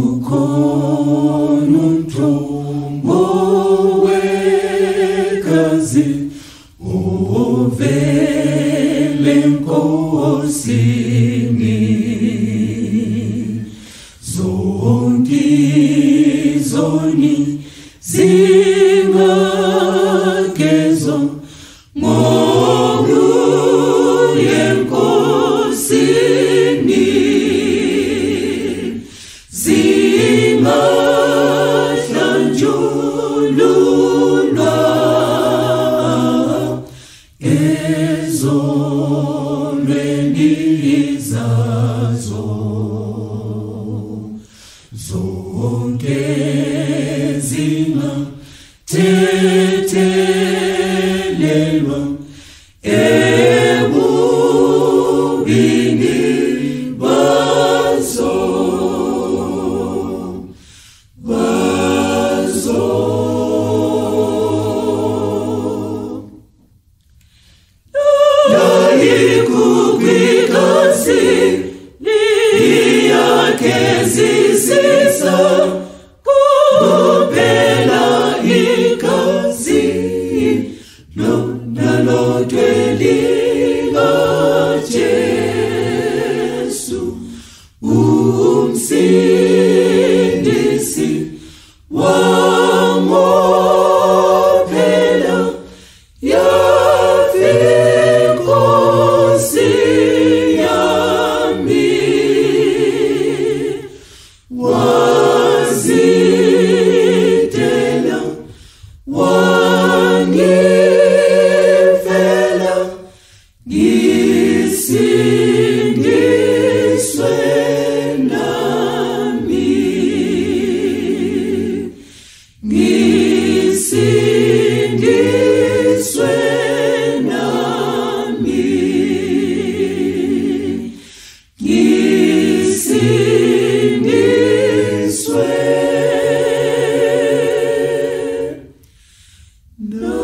Ukono mtombo wekazi ovele nkosini zoni zingakezo mogu yenkosini zingatlanjululwa ezonweni zazo zonke zingatethelelwa ebubini bazo Yayikubikazi liyakezisisa kuphela ikazi nalotwe likaJesu umsindisi wamophela yafinkosi yami wazitela wangifela ngisindiswe nami ngisindiswe nami ngisindiswe nami